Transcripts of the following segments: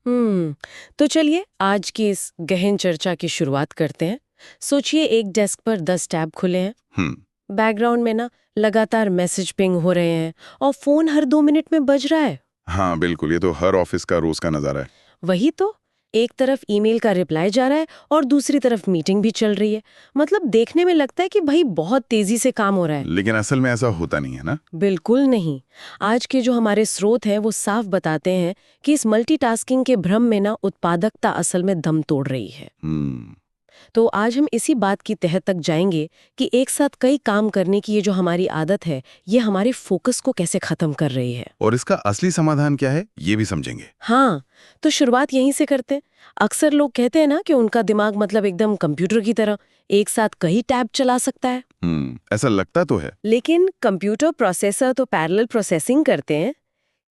तो चलिए आज की इस गहन चर्चा की शुरुआत करते हैं। सोचिए एक डेस्क पर 10 टैब खुले हैं। बैकग्राउंड में ना लगातार मैसेज पिंग हो रहे हैं और फोन हर 2 मिनट में बज रहा है। हाँ बिल्कुल, ये तो हर ऑफिस का रोज का नजारा है। वही तो, एक तरफ ईमेल का रिप्लाई जा रहा है और दूसरी तरफ मीटिंग भी चल रही है। मतलब देखने में लगता है कि भाई बहुत तेजी से काम हो रहा है। लेकिन असल में ऐसा होता नहीं है ना। बिल्कुल नहीं। आज के जो हमारे स्रोत हैं वो साफ बताते हैं कि इस मल्टीटास्किंग के भ्रम में ना उत्पादकता असल में दम तोड़ रही है। तो आज हम इसी बात की तह तक जाएंगे कि एक साथ कई काम करने की ये जो हमारी आदत है, ये हमारे फोकस को कैसे खत्म कर रही है। और इसका असली समाधान क्या है ये भी समझेंगे। हाँ, तो शुरुआत यहीं से करते हैं। अक्सर लोग कहते हैं ना कि उनका दिमाग मतलब एकदम कंप्यूटर की तरह एक साथ कई टैब चला सकता है। ऐसा लगता तो है। लेकिन कंप्यूटर प्रोसेसर तो पैरेलल प्रोसेसिंग करते हैं।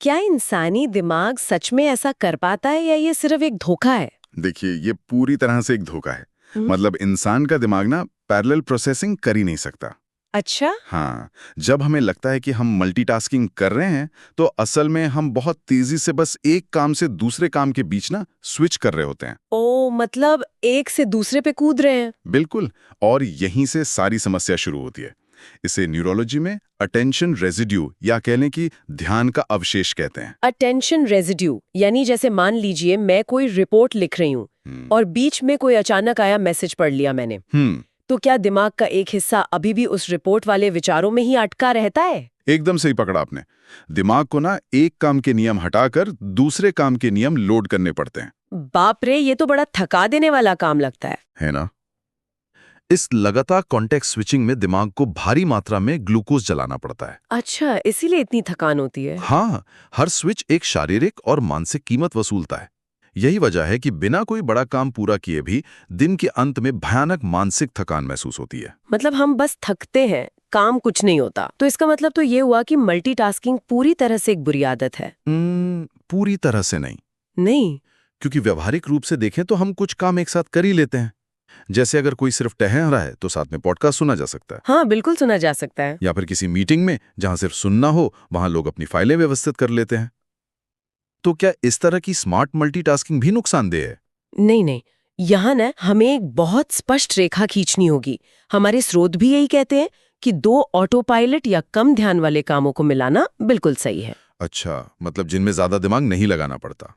क्या इंसानी दिमाग सच में ऐसा कर पाता है या ये सिर्फ एक धोखा है? देखिए, ये पूरी तरह से एक धोखा है। मतलब इंसान का दिमाग ना पैरेलल प्रोसेसिंग कर ही नहीं सकता। अच्छा। हाँ, जब हमें लगता है कि हम मल्टीटास्किंग कर रहे हैं तो असल में हम बहुत तेजी से बस एक काम से दूसरे काम के बीच ना स्विच कर रहे होते हैं। ओ, मतलब एक से दूसरे पे कूद रहे हैं। बिल्कुल, और यहीं से सारी समस्या शुरू होती है। इसे न्यूरोलॉजी में अटेंशन रेजिड्यू या कह लें कि ध्यान का अवशेष कहते हैं। अटेंशन रेजिड्यू यानी जैसे मान लीजिए मैं कोई रिपोर्ट लिख रही हूँ और बीच में कोई अचानक आया मैसेज पढ़ लिया मैंने। तो क्या दिमाग का एक हिस्सा अभी भी उस रिपोर्ट वाले विचारों में ही अटका रहता है? एकदम सही पकड़ा आपने। दिमाग को ना एक काम के नियम हटाकर दूसरे काम के नियम लोड करने पड़ते हैं। बाप रे, ये तो बड़ा थका देने वाला काम लगता है ना? इस लगातार कॉन्टेक्स्ट स्विचिंग में दिमाग को भारी मात्रा में ग्लूकोज जलाना पड़ता है। अच्छा, इसीलिए इतनी थकान होती है। हाँ, हर स्विच एक शारीरिक और मानसिक कीमत वसूलता है। यही वजह है कि बिना कोई बड़ा काम पूरा किए भी दिन के अंत में भयानक मानसिक थकान महसूस होती है। मतलब हम बस थकते हैं, काम कुछ नहीं होता। तो इसका मतलब तो ये हुआ कि मल्टीटास्किंग पूरी तरह से एक बुरी आदत है। पूरी तरह से नहीं। नहीं? क्योंकि व्यवहारिक रूप से देखें तो हम कुछ काम एक साथ कर ही लेते हैं। जैसे अगर कोई सिर्फ टहल रहा है तो साथ में पॉडकास्ट सुना जा सकता है। हाँ, बिल्कुल सुना जा सकता है। या फिर किसी मीटिंग में जहां सिर्फ सुनना हो वहां लोग अपनी फाइलें व्यवस्थित कर लेते हैं। तो क्या इस तरह की स्मार्ट मल्टीटास्किंग भी नुकसानदेह है? नहीं नहीं, यहाँ ना हमें एक बहुत स्पष्ट रेखा खींचनी होगी। हमारे स्रोत भी यही कहते हैं कि 2 ऑटो पायलट या कम ध्यान वाले कामों को मिलाना बिल्कुल सही है। अच्छा, मतलब जिनमें ज्यादा दिमाग नहीं लगाना पड़ता।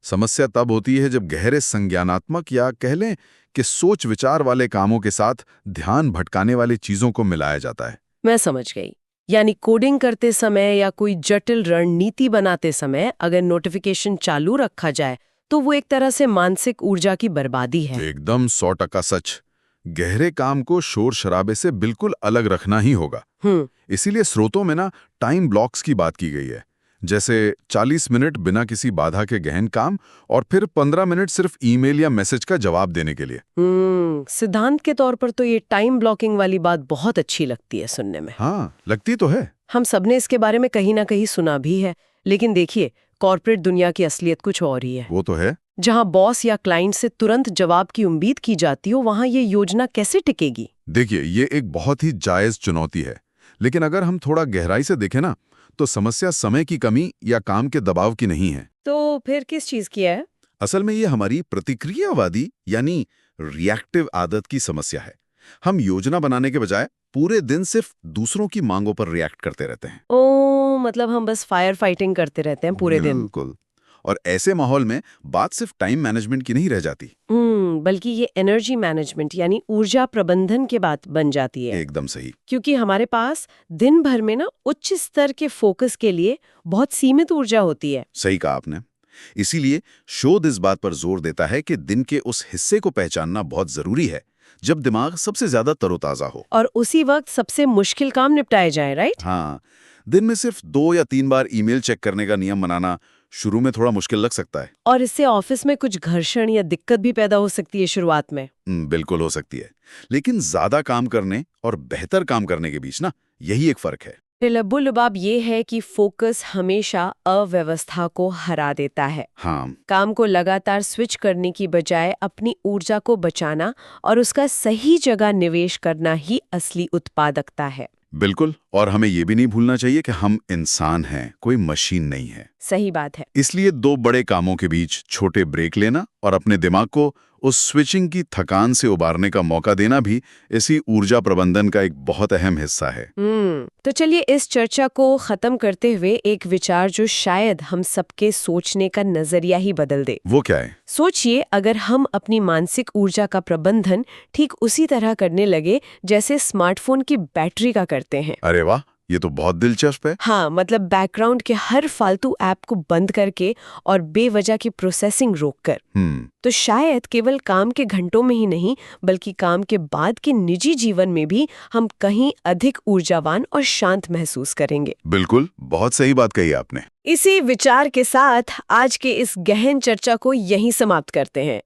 समस्या तब होती है जब गहरे संज्ञानात्मक या कह लें कि सोच विचार वाले कामों के साथ ध्यान भटकाने वाली चीजों को मिलाया जाता है। मैं समझ गई। यानी कोडिंग करते समय या कोई जटिल रणनीति बनाते समय अगर नोटिफिकेशन चालू रखा जाए तो वो एक तरह से मानसिक ऊर्जा की बर्बादी है। एकदम 100% सच। गहरे काम को शोर शराबे से बिल्कुल अलग रखना ही होगा। इसीलिए स्रोतों में ना टाइम ब्लॉक्स की बात की गई है। जैसे 40 मिनट बिना किसी बाधा के गहन काम और फिर 15 मिनट सिर्फ ईमेल या मैसेज का जवाब देने के लिए। सिद्धांत के तौर पर तो ये टाइम ब्लॉकिंग वाली बात बहुत अच्छी लगती है सुनने में। हाँ, लगती तो है। हम सबने इसके बारे में कहीं ना कहीं सुना भी है। लेकिन देखिए, कॉर्पोरेट दुनिया की असलियत कुछ और ही है। वो तो है। जहां बॉस या क्लाइंट से तुरंत जवाब की उम्मीद की जाती हो, वहां ये योजना कैसे टिकेगी? देखिए, ये एक बहुत ही जायज चुनौती है। लेकिन अगर हम थोड़ा गहराई से देखें ना, तो समस्या समय की कमी या काम के दबाव की नहीं है। तो फिर किस चीज की है? असल में ये हमारी प्रतिक्रियावादी यानी रिएक्टिव आदत की समस्या है। हम योजना बनाने के बजाय पूरे दिन सिर्फ दूसरों की मांगों पर रिएक्ट करते रहते हैं। ओ, मतलब हम बस फायर फाइटिंग करते रहते हैं पूरे दिन। बिल्कुल। और ऐसे माहौल में बात सिर्फ टाइम मैनेजमेंट की नहीं रह जाती। बल्कि ये एनर्जी मैनेजमेंट यानी ऊर्जा प्रबंधन के बात बन जाती है। एकदम सही। क्योंकि हमारे पास दिन भर में ना उच्च स्तर के फोकस के लिए बहुत सीमित ऊर्जा होती है। सही कहा आपने। इसीलिए शोध इस बात पर जोर देता है कि दिन के उस हिस्से को पहचानना बहुत जरूरी है जब दिमाग सबसे ज्यादा तरोताजा हो और उसी वक्त सबसे मुश्किल काम निपटाए जाए, राइट? हाँ, दिन में सिर्फ 2 या 3 बार ईमेल चेक करने का नियम बनाना शुरू में थोड़ा मुश्किल लग सकता है। और इससे ऑफिस में कुछ घर्षण या दिक्कत भी पैदा हो सकती है शुरुआत में। बिल्कुल हो सकती है। लेकिन ज्यादा काम करने और बेहतर काम करने के बीच ना यही एक फर्क है। लुबाब ये है कि फोकस हमेशा अव्यवस्था को हरा देता है। हाँ, काम को लगातार स्विच करने की बजाय अपनी ऊर्जा को बचाना और उसका सही जगह निवेश करना ही असली उत्पादकता है। बिल्कुल। और हमें ये भी नहीं भूलना चाहिए कि हम इंसान हैं, कोई मशीन नहीं है। सही बात है। इसलिए 2 बड़े कामों के बीच छोटे ब्रेक लेना और अपने दिमाग को उस स्विचिंग की थकान से उबारने का मौका देना भी इसी ऊर्जा प्रबंधन का एक बहुत अहम हिस्सा है। तो चलिए इस चर्चा को खत्म करते हुए एक विचार जो शायद हम सबके सोचने का नजरिया ही बदल दे। वो क्या है? सोचिए, अगर हम अपनी मानसिक ऊर्जा का प्रबंधन ठीक उसी तरह करने लगे जैसे स्मार्टफोन की बैटरी का करते हैं। अरे वाह, ये तो बहुत दिलचस्प है। हाँ, मतलब बैकग्राउंड के हर फालतू ऐप को बंद करके और बेवजह की प्रोसेसिंग रोककर। तो शायद केवल काम के घंटों में ही नहीं, बल्कि काम के बाद के निजी जीवन में भी हम कहीं अधिक ऊर्जावान और शांत महसूस करेंगे। बिल्कुल, बहुत सही बात कही आपने। इसी विचार के साथ आज के इस गहन चर्चा को यहीं समाप्त करते हैं।